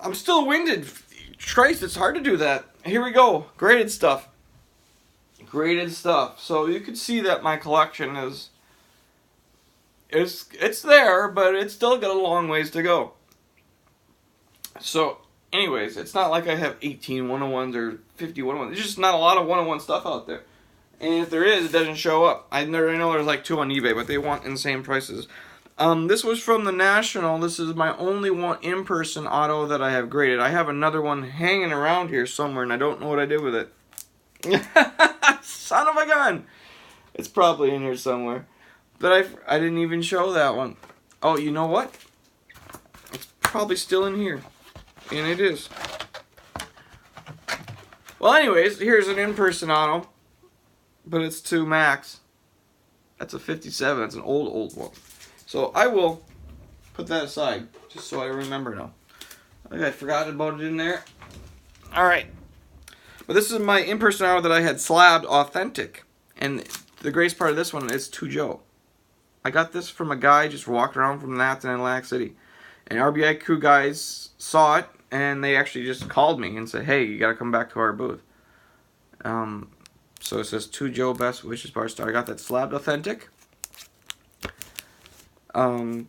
I'm still winded. Christ, it's hard to do that. Here we go. Graded stuff. Graded stuff. So you can see that my collection is... It's there, but it's still got a long ways to go. So, anyways, it's not like I have 18 101s or 50 101s. There's just not a lot of 101 stuff out there. And if there is, it doesn't show up. I know there's like 2 on eBay, but they want insane prices. This was from the National. This is my only one in-person auto that I have graded. I have another one hanging around here somewhere, and I don't know what I did with it. Son of a gun! It's probably in here somewhere. But I didn't even show that one. Oh, you know what? It's probably still in here. And it is. Well, anyways, here's an in-person auto. But it's to Max. That's a 57. It's an old one. So I will put that aside, just so I remember now. I think I forgot about it in there. Alright. But this is my in-person auto that I had slabbed authentic. And the greatest part of this one is to Joe. I got this from a guy just walking around from Nats in Atlantic City. And RBI crew guys saw it, and they actually just called me and said, hey, you got to come back to our booth. So it says, to Joe, best wishes, Bart Starr. I got that slabbed authentic. One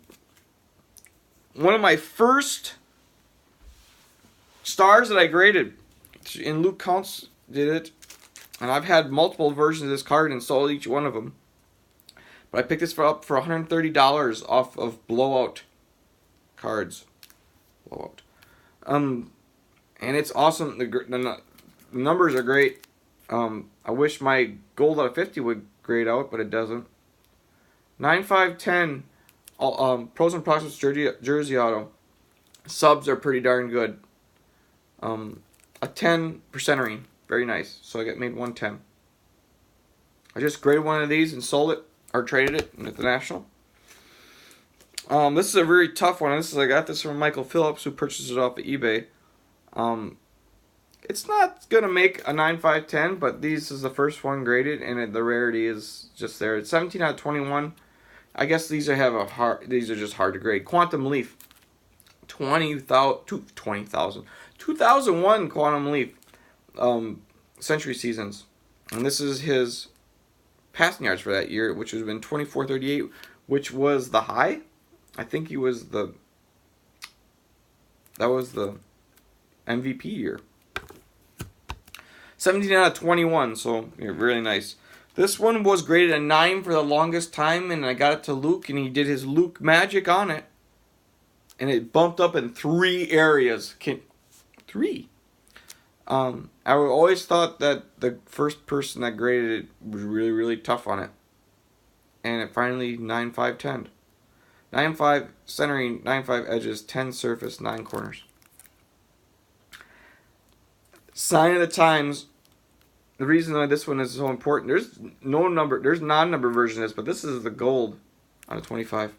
of my first stars that I graded, and Luke Counts did it, and I've had multiple versions of this card and sold each one of them. But I picked this up for $130 off of Blowout cards. Blowout. And it's awesome. The numbers are great. I wish my gold out of 50 would grade out, but it doesn't. 9-5-10 Pros and Prospects jersey auto. Subs are pretty darn good. A 10 for centering. Very nice. So I got made 110. I just graded one of these and sold it, or traded it at the National. This is a very tough one. I got this from Michael Phillips, who purchased it off of eBay. It's not gonna make a 9-5-10, but this is the first one graded, and the rarity is just there. It's 17 out of 21. I guess these are just hard to grade. Quantum Leaf, 2001 Quantum Leaf, Century Seasons, and this is his passing yards for that year, which has been 2438, which was the high. I think that was the MVP year. 17 out of 21, so really nice. This one was graded a 9 for the longest time, and I got it to Luke, and he did his Luke magic on it. And it bumped up in 3 areas. 3. I always thought that the first person that graded it was really, really tough on it. And it finally 9-5-10'd. 9-5 centering, 9-5 edges, 10 surface, 9 corners. Sign of the times. The reason why this one is so important, there's non-number version of this, but this is the gold on a 25.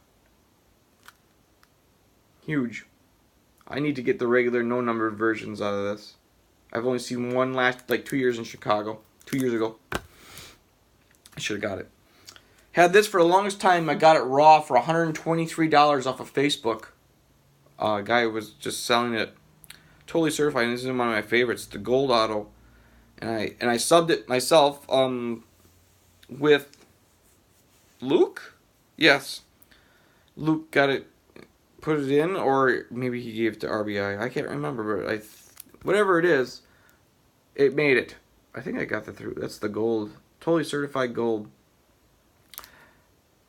Huge. I need to get the regular no-numbered versions out of this. I've only seen one last, 2 years in Chicago. 2 years ago. I should have got it. Had this for the longest time. I got it raw for $123 off of Facebook. A guy was just selling it. Totally certified. And this is one of my favorites. The gold auto. And I subbed it myself with Luke? Yes. Luke got it, put it in, or maybe he gave it to RBI. I can't remember, but whatever it is, it made it. I think I got that through. That's the gold. Totally certified gold.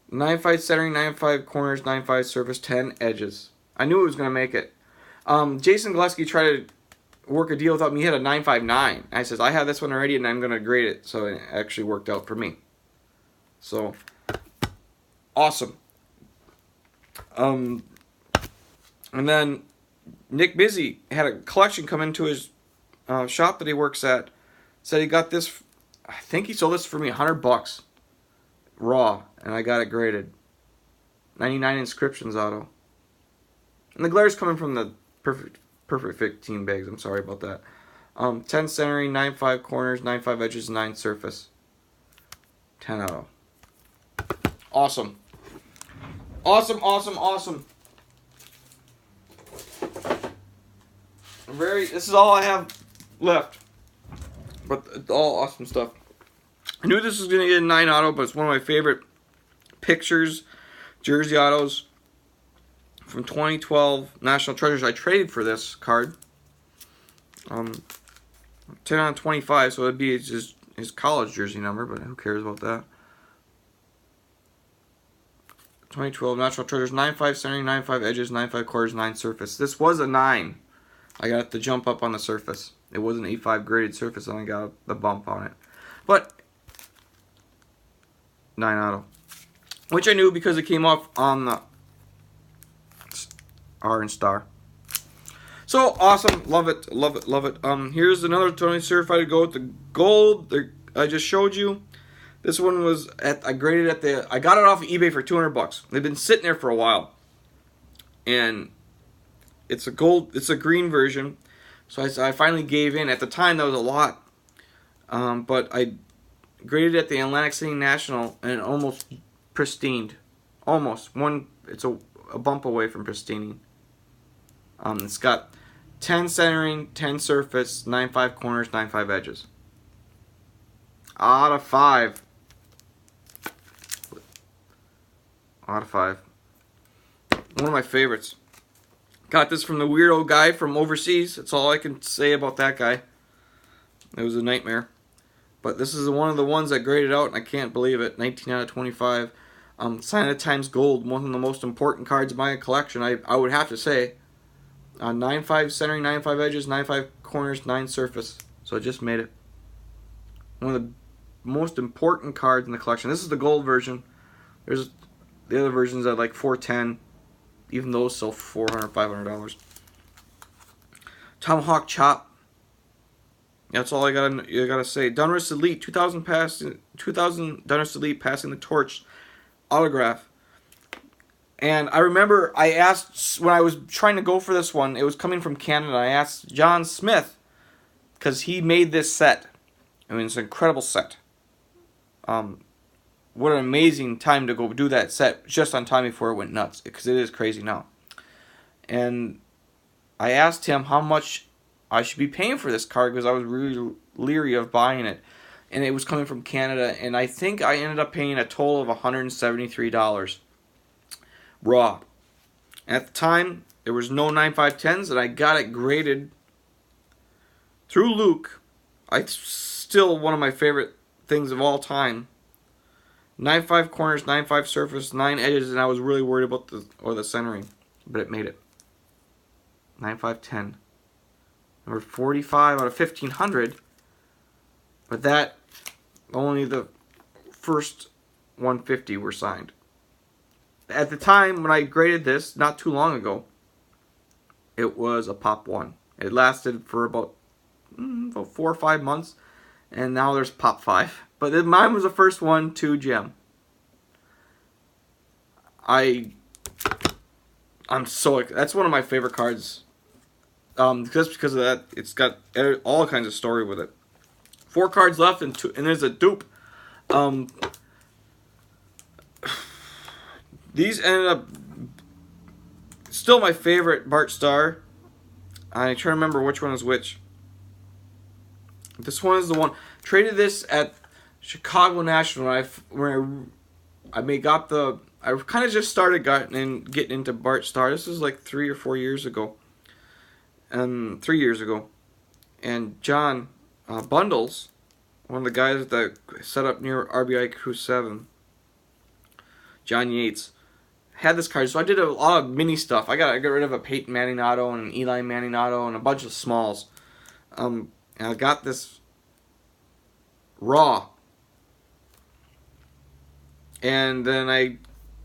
9-5 centering, 9-5 corners, 9-5 surface, 10 edges. I knew it was going to make it. Jason Gillespie tried to work a deal without me. He had a 9-5-9. I says, I have this one already, and I'm going to grade it. So it actually worked out for me. So, awesome. And then Nick Busy had a collection come into his shop that he works at. Said he got this, I think he sold this for me $100 raw, and I got it graded. 99 inscriptions auto. And the glare's coming from the perfect fit team bags. I'm sorry about that. 10 centering, 9-5 corners, 9-5 edges, 9 surface. 10 auto. Awesome. Awesome, awesome, awesome. This is all I have left. But it's all awesome stuff. I knew this was going to get a 9 auto, but it's one of my favorite pictures, jersey autos from 2012 National Treasures. I traded for this card. 10 on 25, so it'd be his college jersey number, but who cares about that? 2012 National Treasures, 9.5 centering, 9.5 edges, 9.5 quarters, 9 surface. This was a 9. I got the jump up on the surface. It was an 8.5 graded surface, and I got the bump on it. But 9 auto, which I knew because it came off on the R and star. So awesome, love it, love it, love it. Here's another Tony certified to go with the gold. I just showed you. This one was I graded at the. I got it off of eBay for $200. They've been sitting there for a while, and it's a gold. It's a green version. So I finally gave in. At the time, that was a lot, but I graded at the Atlantic City National and almost pristined. Almost one. It's a bump away from pristining. It's got 10 centering, 10 surface, 9.5 corners, 9.5 edges. Out of 5. Out of 5. One of my favorites. Got this from the weirdo guy from overseas. That's all I can say about that guy. It was a nightmare. But this is one of the ones that graded out, and I can't believe it. 19 out of 25. Sign of Times Gold. One of the most important cards in my collection, I would have to say. 9.5 centering, 9.5 edges, 9.5 corners, 9 surface. So I just made it. One of the most important cards in the collection. This is the gold version. There's the other versions at like $410. Even those sell $400, $500. Tomahawk Chop. That's all I gotta say. Donruss Elite 2000 Donruss Elite passing the torch autograph. And I remember I asked when I was trying to go for this one. It was coming from Canada. I asked John Smith because he made this set. I mean, it's an incredible set. What an amazing time to go do that set just on time before it went nuts, because it is crazy now. And I asked him how much I should be paying for this card because I was really leery of buying it. And it was coming from Canada, and I think I ended up paying a total of $173 raw. At the time, there was no 9.510s, and I got it graded through Luke. It's still one of my favorite things of all time. 9.5 corners, 9.5 surface, 9 edges, and I was really worried about the centering, but it made it. 9.510. Number 45 out of 1,500, but that only the first 150 were signed. At the time when I graded this, not too long ago, it was a pop 1. It lasted for about 4 or 5 months, and now there's pop 5. But mine was the first one to gem. I'm so, that's one of my favorite cards. Just because of that, it's got all kinds of story with it. 4 cards left, and there's a dupe. These ended up still my favorite Bart Starr. I'm trying to remember which one is which. This one is the one. Traded this at Chicago National. I kind of just started getting into Bart Starr. This was like 3 or 4 years ago. 3 years ago. And John Bundles, one of the guys that set up near RBI Crew 7, John Yates, had this card. So I did a lot of mini stuff. I got rid of a Peyton Manning auto and an Eli Manning auto and a bunch of smalls. And I got this raw. And then I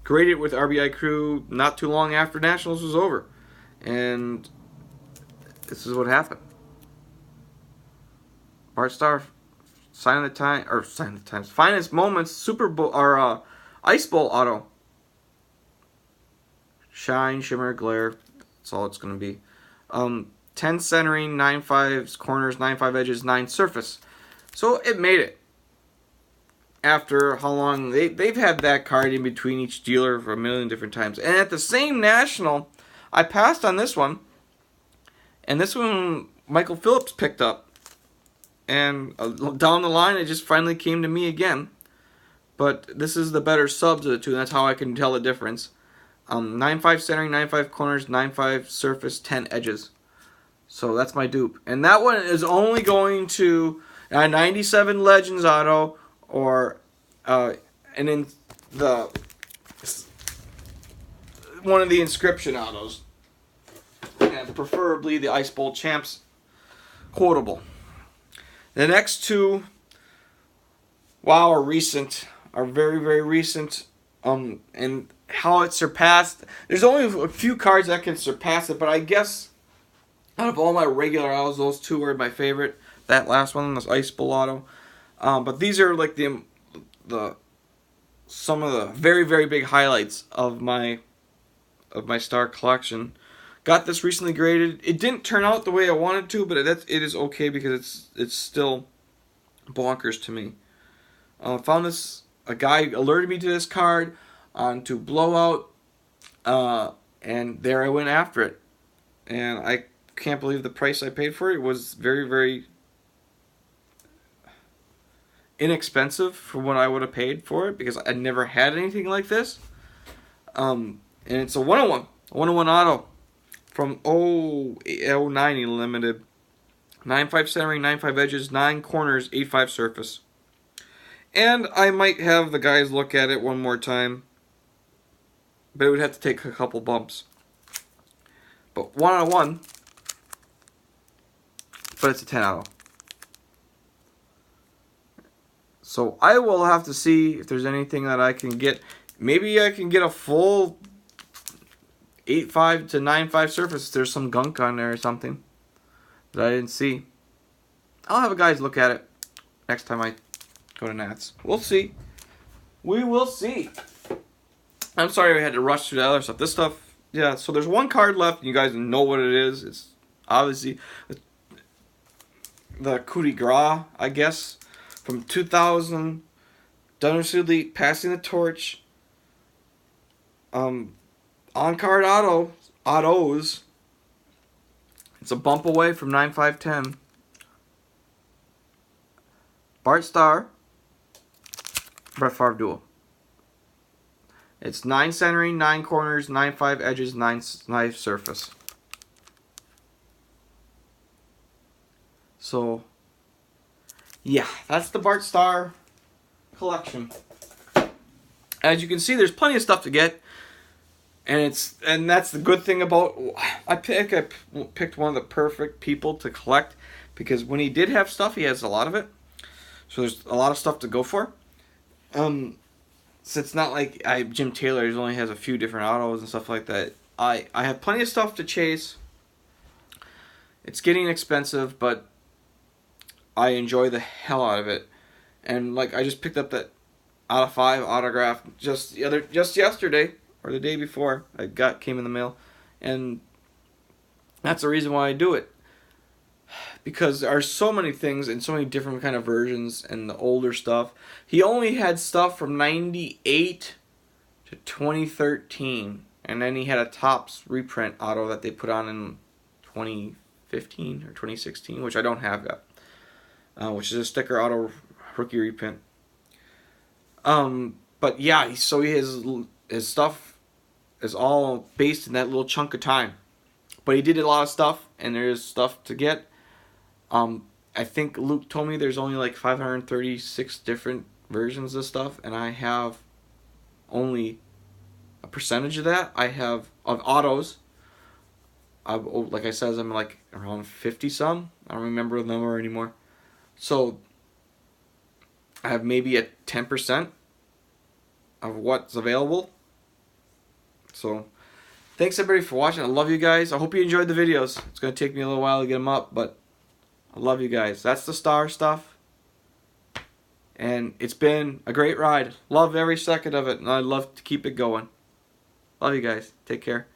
graded it with RBI Crew not too long after Nationals was over. And this is what happened. Bart Starr, Sign of the Times, Finest Moments, Super Bowl, or Ice Bowl auto. Shine, shimmer, glare. That's all it's going to be. 10 centering, 9.5 corners, 9.5 edges, 9 surface. So it made it. After how long they've had that card in between each dealer for a million different times. And at the same National, I passed on this one. And this one Michael Phillips picked up. And down the line, it just finally came to me again. But this is the better sub to the two, and that's how I can tell the difference. 9.5 centering, 9.5 corners, 9.5 surface, 10 edges. So that's my dupe. And that one is only going to a 97 Legends auto, or and in the one of the inscription autos, and preferably the Ice Bowl Champs quotable. The next two, wow, are recent, are very, very recent. And how it surpassed. There's only a few cards that can surpass it, but I guess out of all my regular autos, those two are my favorite. That last one, this Ice Bowl auto. But these are like the some of the very, very big highlights of my Star collection. Got this recently graded. It didn't turn out the way I wanted to, but it is okay because it's still bonkers to me. Found this, a guy alerted me to this card onto Blowout, and there I went after it. And I can't believe the price I paid for it. It was very, very inexpensive for what I would have paid for it, because I never had anything like this. And it's a 101 auto from 09 Limited. 9.5 centering, 9.5 edges, 9 corners, 8.5 surface. And I might have the guys look at it one more time, but it would have to take a couple bumps. But 101, but it's a 10 auto. So I will have to see if there's anything that I can get. Maybe I can get a full 8.5 to 9.5 surface. There's some gunk on there or something that I didn't see. I'll have a guys look at it next time I go to Nats. We'll see. We will see. I'm sorry I had to rush through the other stuff. This stuff, yeah, so there's one card left. You guys know what it is. It's obviously the coup de grace, I guess, from 2000. Dunder's Elite, passing the torch. On-card autos. It's a bump away from 9.510. Bart Starr, Brett Favre duel. It's 9 centering, 9 corners, 9.5 edges, 9 surface. So, yeah, that's the Bart Starr collection. As you can see, there's plenty of stuff to get. And that's the good thing about, I picked one of the perfect people to collect, because when he did have stuff, he has a lot of it. So there's a lot of stuff to go for. So it's not like Jim Taylor only has a few different autos and stuff like that. I have plenty of stuff to chase. It's getting expensive, but I enjoy the hell out of it. And like, I just picked up that out of 5 autograph just yesterday. Or the day before, came in the mail, and that's the reason why I do it. Because there are so many things and so many different kind of versions and the older stuff. He only had stuff from 98 to 2013, and then he had a Topps reprint auto that they put on in 2015 or 2016, which I don't have yet, which is a sticker auto rookie reprint. But yeah, so his stuff is all based in that little chunk of time. But he did a lot of stuff, and there's stuff to get. I think Luke told me there's only like 536 different versions of stuff, and I have only a percentage of that. I have of autos. Like I said, I'm like around 50 some. I don't remember the number anymore. So I have maybe a 10% of what's available. So, thanks everybody for watching. I love you guys. I hope you enjoyed the videos. It's going to take me a little while to get them up, but I love you guys. That's the Star stuff. And it's been a great ride. Love every second of it, and I'd love to keep it going. Love you guys. Take care.